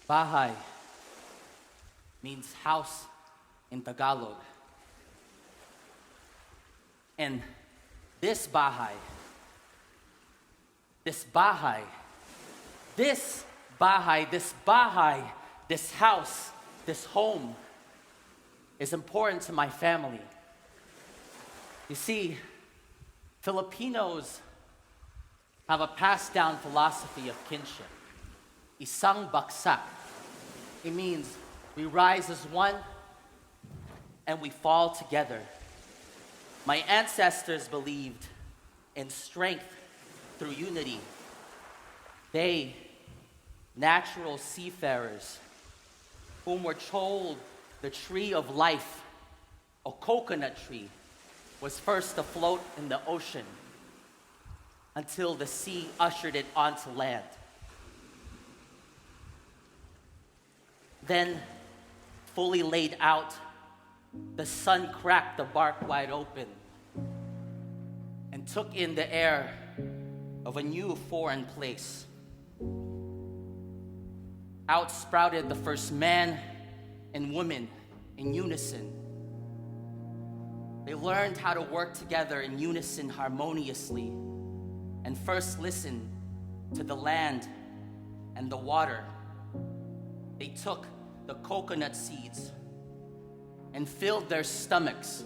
Bahay means house in Tagalog. And this bahay, this bahay, this bahay, this bahay, this house, this home is important to my family. You see, Filipinos have a passed down philosophy of kinship. Isang Bagsak. It means we rise as one and we fall together. My ancestors believed in strength through unity. They, natural seafarers, whom were told the tree of life, a coconut tree, was first afloat in the ocean until the sea ushered it onto land. Then, fully laid out, the sun cracked the bark wide open and took in the air of a new foreign place. Out sprouted the first man and woman in unison. They learned how to work together in unison harmoniously and first listened to the land and the water. They took the coconut seeds and filled their stomachs.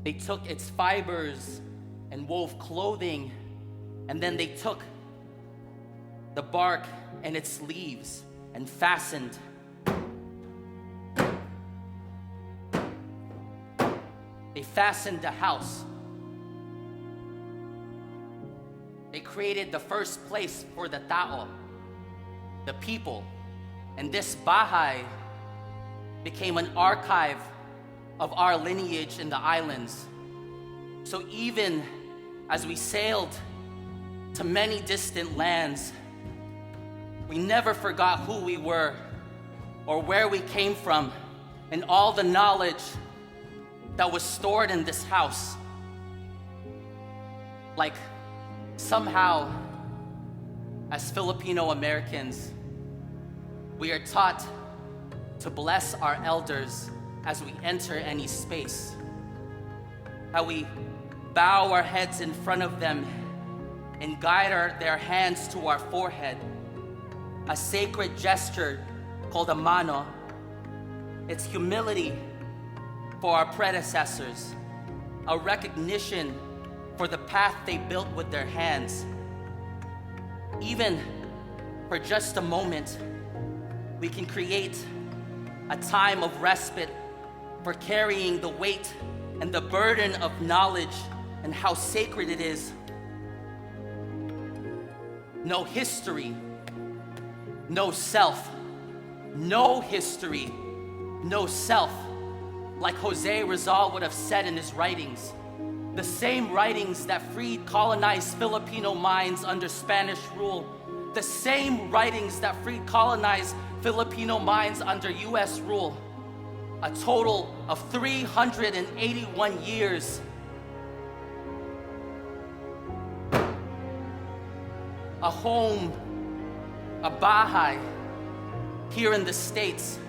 They took its fibers and wove clothing, and then they took the bark and its leaves and fastened. They fastened a house. They created the first place for the tao, the people. And this bahay became an archive of our lineage in the islands. So even as we sailed to many distant lands, we never forgot who we were or where we came from and all the knowledge that was stored in this house. Like somehow, as Filipino Americans, we are taught to bless our elders as we enter any space. How we bow our heads in front of them and guide their hands to our forehead. A sacred gesture called a mano. It's humility for our predecessors, a recognition for the path they built with their hands. Even for just a moment, we can create a time of respite for carrying the weight and the burden of knowledge and how sacred it is. No history, no self. No history, no self. Like Jose Rizal would have said in his writings, the same writings that freed colonized Filipino minds under Spanish rule, the same writings that freed colonized Filipino minds under US rule. A total of 381 years. A home, a bahay, here in the States.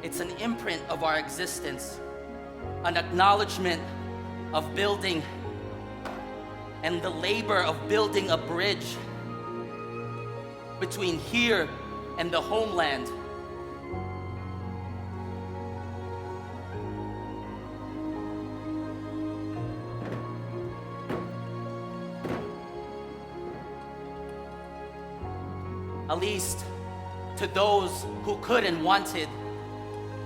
It's an imprint of our existence, an acknowledgement of building and the labor of building a bridge between here and the homeland. At least to those who could and wanted,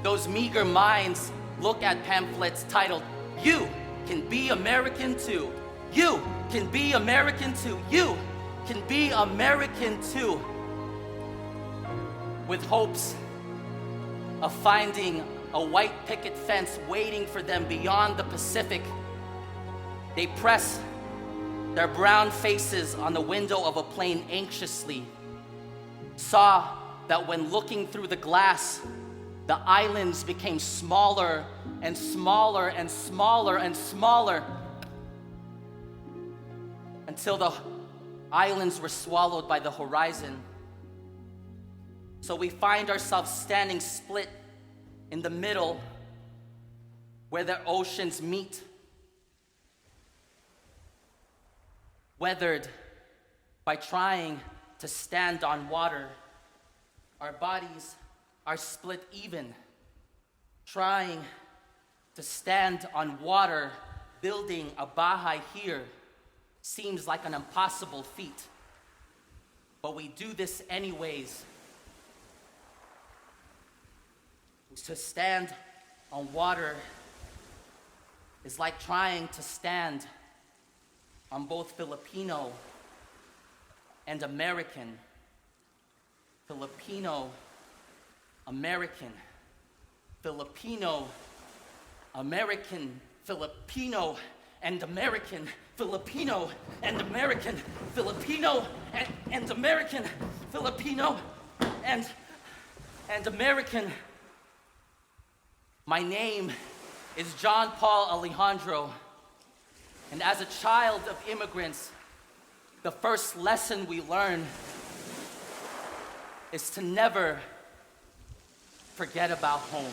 those meager minds look at pamphlets titled, "You can be American too. You can be American too. You can be American too." With hopes of finding a white picket fence waiting for them beyond the Pacific, they press their brown faces on the window of a plane anxiously, saw that when looking through the glass, the islands became smaller and smaller and smaller and smaller until the islands were swallowed by the horizon. So we find ourselves standing split in the middle where the oceans meet, weathered by trying to stand on water. Our bodies are split even, trying to stand on water. Building a bahay here seems like an impossible feat, but we do this anyways. To stand on water is like trying to stand on both Filipino and American. Filipino, American, Filipino, American, Filipino and American, Filipino and American, Filipino and American, Filipino and American. My name is John Paul Alejandro, and as a child of immigrants, the first lesson we learn is to never forget about home.